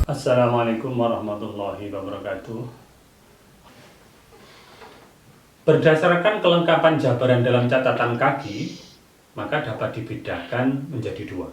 Assalamualaikum warahmatullahi wabarakatuh. Berdasarkan kelengkapan jabaran dalam catatan kaki, maka dapat dibedakan menjadi dua.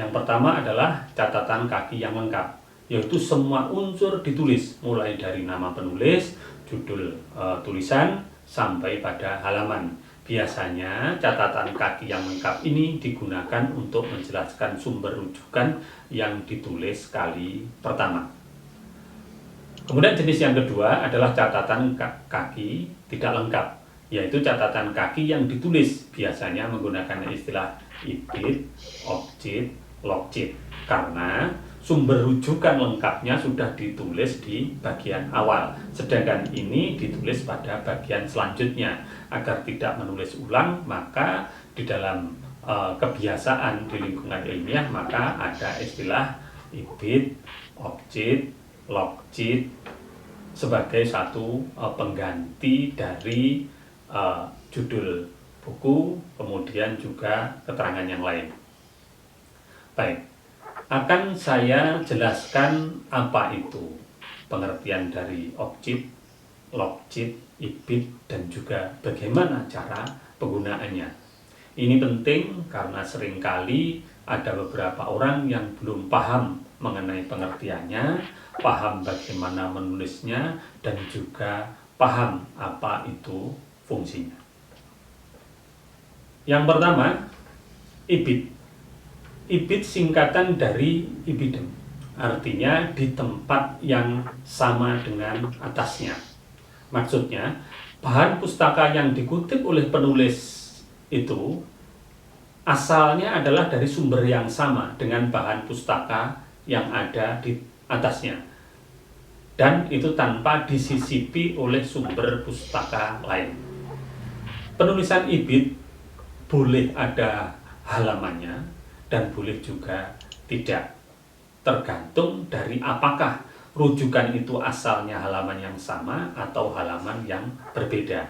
Yang pertama adalah catatan kaki yang lengkap, yaitu semua unsur ditulis, mulai dari nama penulis, judul tulisan, sampai pada halaman. Biasanya catatan kaki yang lengkap ini digunakan untuk menjelaskan sumber rujukan yang ditulis kali pertama. Kemudian jenis yang kedua adalah catatan kaki tidak lengkap, yaitu catatan kaki yang ditulis, biasanya menggunakan istilah ibid, objid, lokcid, karena sumber rujukan lengkapnya sudah ditulis di bagian awal, sedangkan ini ditulis pada bagian selanjutnya. Agar tidak menulis ulang, maka di dalam kebiasaan di lingkungan ilmiah maka ada istilah ibid, objid, lokcid sebagai satu pengganti dari judul buku, kemudian juga keterangan yang lain. Baik, akan saya jelaskan apa itu pengertian dari objid, lokcid, ibid, dan juga bagaimana cara penggunaannya. Ini penting karena seringkali ada beberapa orang yang belum paham mengenai pengertiannya, paham bagaimana menulisnya, dan juga paham apa itu fungsinya. Yang pertama, ibid. Ibid singkatan dari ibidem, artinya di tempat yang sama dengan atasnya. Maksudnya, bahan pustaka yang dikutip oleh penulis itu asalnya adalah dari sumber yang sama dengan bahan pustaka yang ada di atasnya, dan itu tanpa disisipi oleh sumber pustaka lain. Penulisan ibid boleh ada halamannya dan boleh juga tidak, tergantung dari apakah rujukan itu asalnya halaman yang sama atau halaman yang berbeda.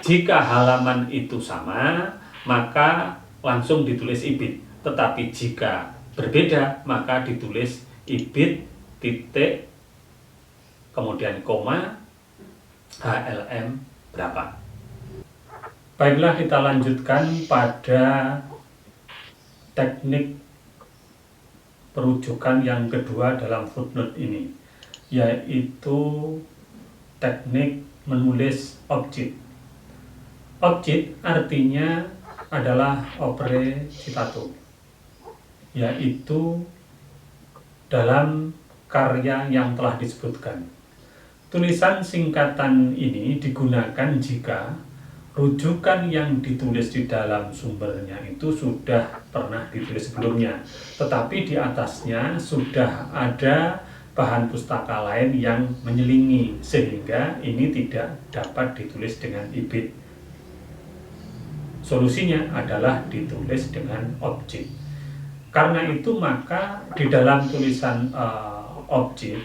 Jika halaman itu sama, maka langsung ditulis ibid. Tetapi jika berbeda, maka ditulis ibid, titik, kemudian koma, HLM berapa. Baiklah, kita lanjutkan pada teknik perujukan yang kedua dalam footnote ini, yaitu teknik menulis objid. Objid artinya adalah opere citato, yaitu dalam karya yang telah disebutkan. Tulisan singkatan ini digunakan jika rujukan yang ditulis di dalam sumbernya itu sudah pernah ditulis sebelumnya, tetapi di atasnya sudah ada bahan pustaka lain yang menyelingi, sehingga ini tidak dapat ditulis dengan ibid. Solusinya adalah ditulis dengan objid. Karena itu maka di dalam tulisan objid,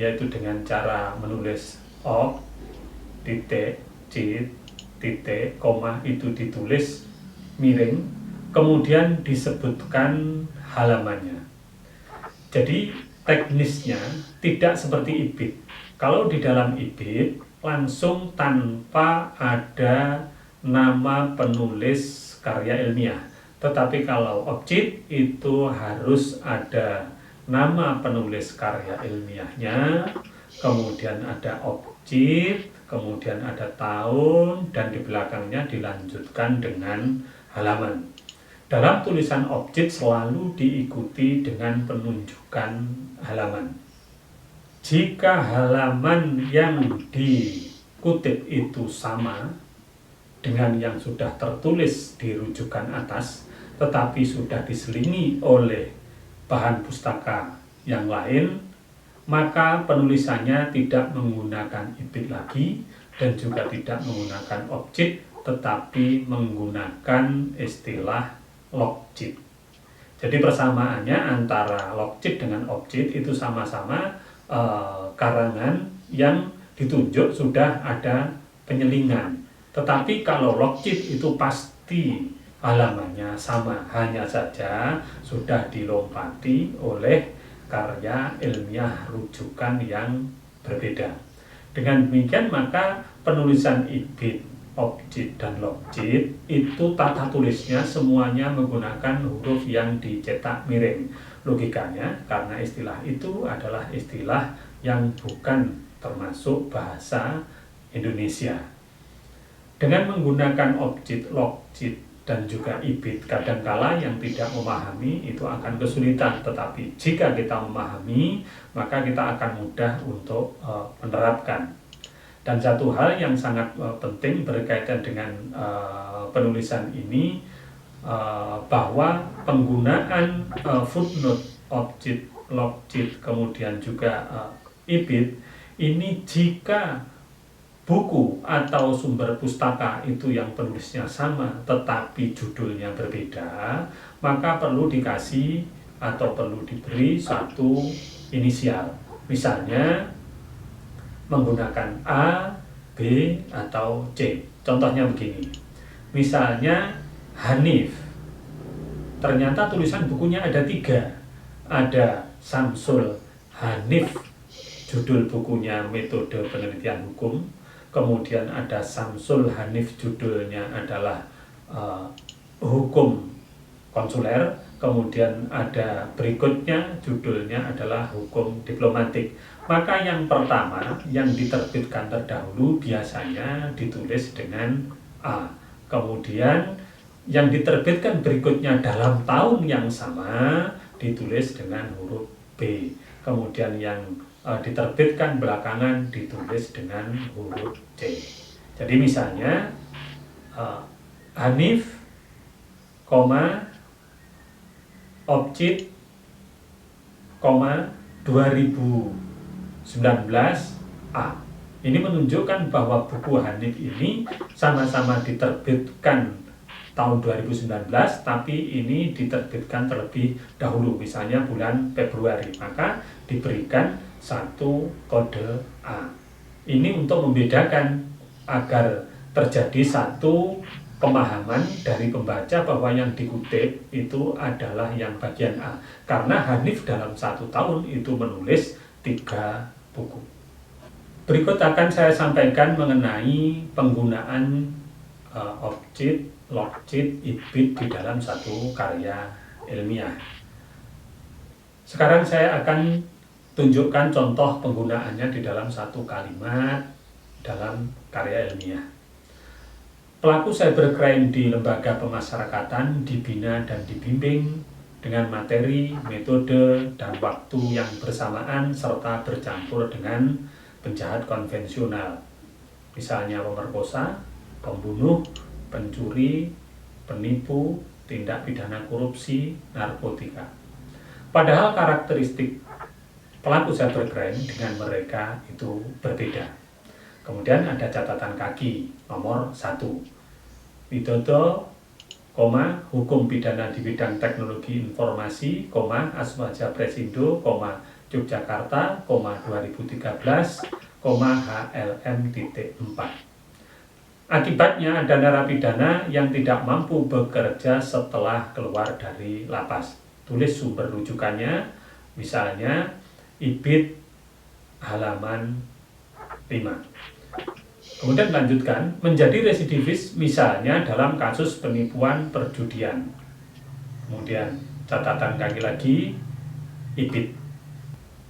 yaitu dengan cara menulis ob, titik, cid, titik, koma, itu ditulis miring, kemudian disebutkan halamannya. Jadi teknisnya tidak seperti ibid. Kalau di dalam ibid langsung tanpa ada nama penulis karya ilmiah. Tetapi kalau objid itu harus ada nama penulis karya ilmiahnya, kemudian ada objid, kemudian ada tahun, dan di belakangnya dilanjutkan dengan halaman. Dalam tulisan objid selalu diikuti dengan penunjukan halaman. Jika halaman yang dikutip itu sama dengan yang sudah tertulis di rujukan atas, tetapi sudah diselingi oleh bahan pustaka yang lain, maka penulisannya tidak menggunakan ibid lagi dan juga tidak menggunakan objid, tetapi menggunakan istilah lokcid. Jadi persamaannya antara lokcid dengan objid itu sama-sama karangan yang ditunjuk sudah ada penyelingan. Tetapi kalau lokcid itu pasti halamannya sama, hanya saja sudah dilompati oleh karya ilmiah rujukan yang berbeda. Dengan demikian maka penulisan IBIT, OBJIT, dan LOGJIT itu tata tulisnya semuanya menggunakan huruf yang dicetak miring. Logikanya karena istilah itu adalah istilah yang bukan termasuk bahasa Indonesia. Dengan menggunakan OBJIT, LOGJIT, dan juga IBIT, kadangkala yang tidak memahami itu akan kesulitan, tetapi jika kita memahami maka kita akan mudah untuk menerapkan. Dan satu hal yang sangat penting berkaitan dengan penulisan ini, bahwa penggunaan footnote, OBJIT, LOGJIT, kemudian juga IBIT ini jika buku atau sumber pustaka itu yang penulisnya sama tetapi judulnya berbeda, maka perlu dikasih atau perlu diberi satu inisial. Misalnya menggunakan A, B, atau C. Contohnya begini. Misalnya Hanif. Ternyata tulisan bukunya ada 3. Ada Samsul Hanif, judul bukunya Metode Penelitian Hukum. Kemudian ada Samsul Hanif, judulnya adalah Hukum Konsuler. Kemudian ada berikutnya, judulnya adalah Hukum Diplomatik. Maka yang pertama yang diterbitkan terdahulu biasanya ditulis dengan A. Kemudian yang diterbitkan berikutnya dalam tahun yang sama ditulis dengan huruf B. Kemudian yang diterbitkan belakangan ditulis dengan huruf C. Jadi misalnya Hanif, OBJIT, 2019A. Ini menunjukkan bahwa buku Hanif ini sama-sama diterbitkan tahun 2019, tapi ini diterbitkan terlebih dahulu, misalnya bulan Februari, maka diberikan satu kode A. Ini untuk membedakan agar terjadi satu pemahaman dari pembaca bahwa yang dikutip itu adalah yang bagian A. Karena Hanif dalam 1 tahun itu menulis 3 buku. Berikut akan saya sampaikan mengenai penggunaan OBJIT, LOGJIT, IBIT di dalam satu karya ilmiah. Sekarang saya akan tunjukkan contoh penggunaannya di dalam satu kalimat dalam karya ilmiah. Pelaku cybercrime di lembaga pemasyarakatan dibina dan dibimbing dengan materi, metode, dan waktu yang bersamaan serta bercampur dengan penjahat konvensional. Misalnya pemerkosa, pembunuh, pencuri, penipu, tindak pidana korupsi, narkotika. Padahal karakteristik pelaku cybercrime dengan mereka itu berbeda. Kemudian ada catatan kaki nomor 1. Widodo, hukum pidana di bidang teknologi informasi, Aswaja Presindo, Yogyakarta, 2013, HLM.4. Akibatnya ada narapidana yang tidak mampu bekerja setelah keluar dari lapas. Tulis sumber rujukannya, misalnya IBIT halaman 5. Kemudian lanjutkan, menjadi residivis misalnya dalam kasus penipuan perjudian. Kemudian catatan kaki lagi, IBIT.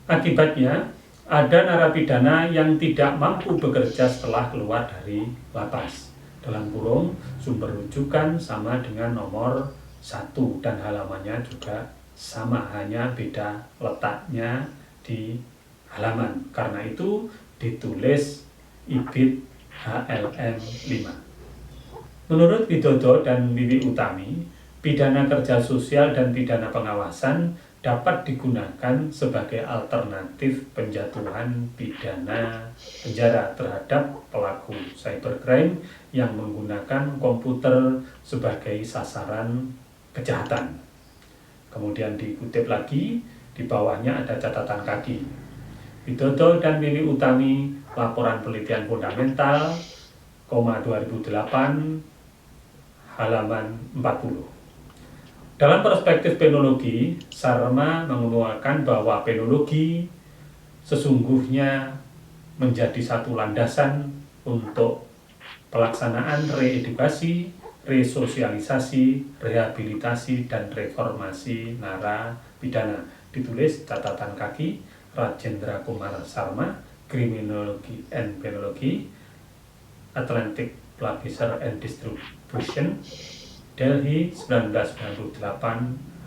Akibatnya ada narapidana yang tidak mampu bekerja setelah keluar dari lapas. Dalam kurung, sumber rujukan sama dengan nomor 1 dan halamannya juga sama, hanya beda letaknya di halaman. Karena itu ditulis IBIT HLM 5. Menurut Widodo dan Wiwi Utami, pidana kerja sosial dan pidana pengawasan dapat digunakan sebagai alternatif penjatuhan pidana penjara terhadap pelaku cybercrime yang menggunakan komputer sebagai sasaran kejahatan. Kemudian dikutip lagi, di bawahnya ada catatan kaki. Widodo dan Wiwi Utami, laporan penelitian fundamental, 2008, halaman 40. Dalam perspektif penologi, Sarma mengemukakan bahwa penologi sesungguhnya menjadi satu landasan untuk pelaksanaan reedukasi, resosialisasi, rehabilitasi, dan reformasi narapidana. Ditulis catatan kaki Rajendra Kumar Sarma, Criminology and Penology, Atlantic Publisher and Distribution, Delhi 1998,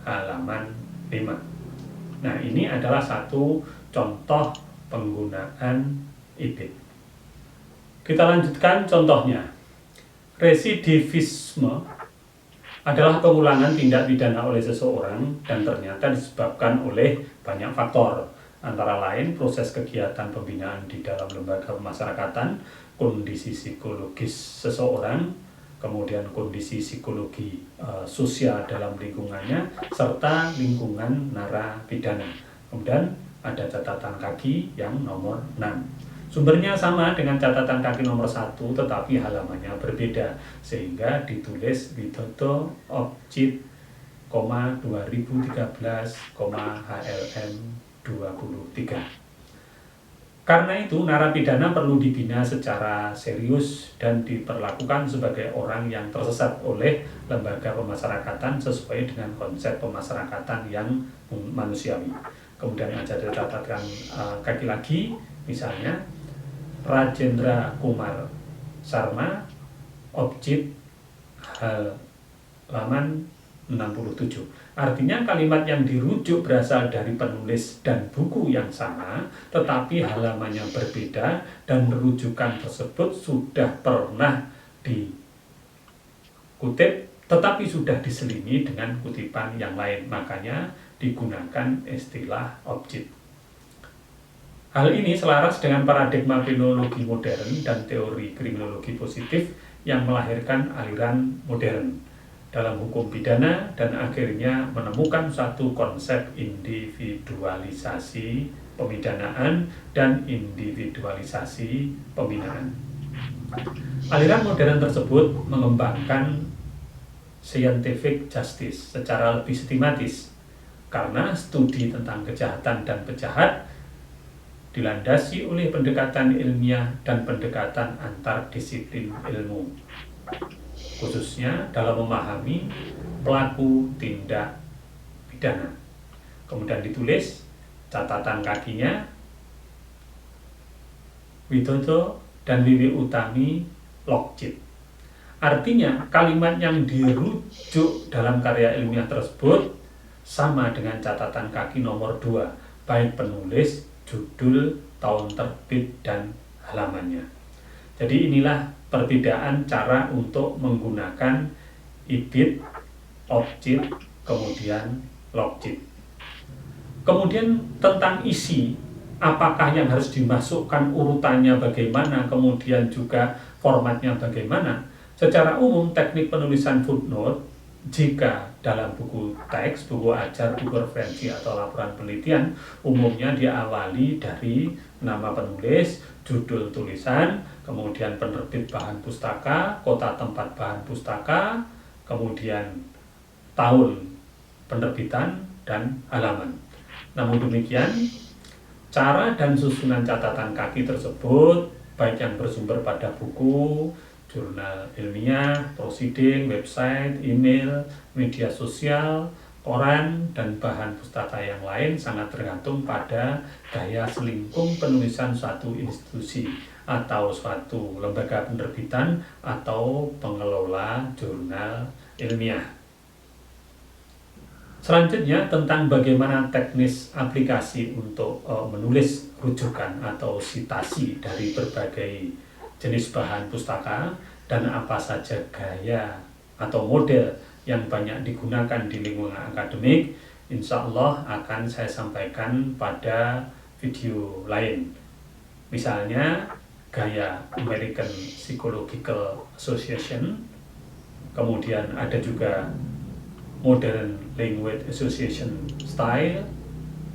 halaman 5. Nah, ini adalah satu contoh penggunaan IBIT. Kita lanjutkan contohnya. Residivisme adalah pengulangan tindak pidana oleh seseorang dan ternyata disebabkan oleh banyak faktor, antara lain proses kegiatan pembinaan di dalam lembaga pemasyarakatan, kondisi psikologis seseorang, kemudian kondisi psikologi sosial dalam lingkungannya, serta lingkungan narapidana. Kemudian ada catatan kaki yang nomor 6. Sumbernya sama dengan catatan kaki nomor 1, tetapi halamannya berbeda, sehingga ditulis Widodo Objit, 2013, HLM 23. Karena itu, narapidana perlu dibina secara serius dan diperlakukan sebagai orang yang tersesat oleh lembaga pemasyarakatan sesuai dengan konsep pemasyarakatan yang manusiawi. Kemudian ada catatan kaki lagi, misalnya Rajendra Kumar Sarma, Objit, halaman 67. Artinya kalimat yang dirujuk berasal dari penulis dan buku yang sama, tetapi halamannya berbeda dan rujukan tersebut sudah pernah dikutip, tetapi sudah diselingi dengan kutipan yang lain. Makanya digunakan istilah objek. Hal ini selaras dengan paradigma penologi modern dan teori kriminologi positif yang melahirkan aliran modern dalam hukum pidana dan akhirnya menemukan satu konsep individualisasi pemidanaan dan individualisasi pembinaan. Aliran modern tersebut mengembangkan scientific justice secara lebih sistematis karena studi tentang kejahatan dan penjahat dilandasi oleh pendekatan ilmiah dan pendekatan antar disiplin ilmu, khususnya dalam memahami pelaku tindak pidana. Kemudian ditulis catatan kakinya Widodo dan Wiwi Utami Lokcit. Artinya kalimat yang dirujuk dalam karya ilmiah tersebut sama dengan catatan kaki nomor 2, baik penulis, judul, tahun terbit, dan halamannya. Jadi inilah perbedaan cara untuk menggunakan IBIT, objek, kemudian lokcit. Kemudian tentang isi, apakah yang harus dimasukkan urutannya bagaimana, kemudian juga formatnya bagaimana. Secara umum teknik penulisan footnote jika dalam buku teks, buku ajar, buku referensi atau laporan penelitian, umumnya diawali dari nama penulis, judul tulisan, kemudian penerbit bahan pustaka, kota tempat bahan pustaka, kemudian tahun penerbitan dan halaman. Namun demikian, cara dan susunan catatan kaki tersebut baik yang bersumber pada buku, jurnal ilmiah, proceeding, website, email, media sosial, koran, dan bahan pustaka yang lain sangat tergantung pada gaya selingkung penulisan suatu institusi atau suatu lembaga penerbitan atau pengelola jurnal ilmiah. Selanjutnya tentang bagaimana teknis aplikasi untuk menulis rujukan atau sitasi dari berbagai jenis bahan pustaka dan apa saja gaya atau model yang banyak digunakan di lingkungan akademik, insya Allah akan saya sampaikan pada video lain. Misalnya gaya American Psychological Association, kemudian ada juga Modern Language Association Style,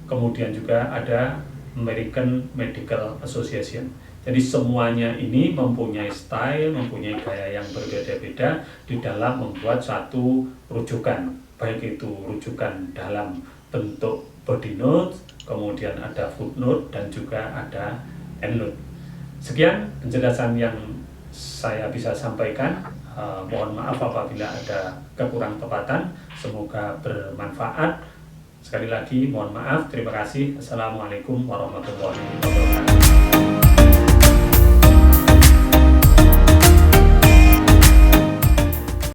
kemudian juga ada American Medical Association. Jadi semuanya ini mempunyai style, mempunyai gaya yang berbeda-beda di dalam membuat satu rujukan. baik itu rujukan dalam bentuk body note, kemudian ada footnote, dan juga ada endnote. Sekian penjelasan yang saya bisa sampaikan. Mohon maaf apabila ada kekurang tepatan. Semoga bermanfaat. Sekali lagi mohon maaf. Terima kasih. Assalamualaikum warahmatullahi wabarakatuh.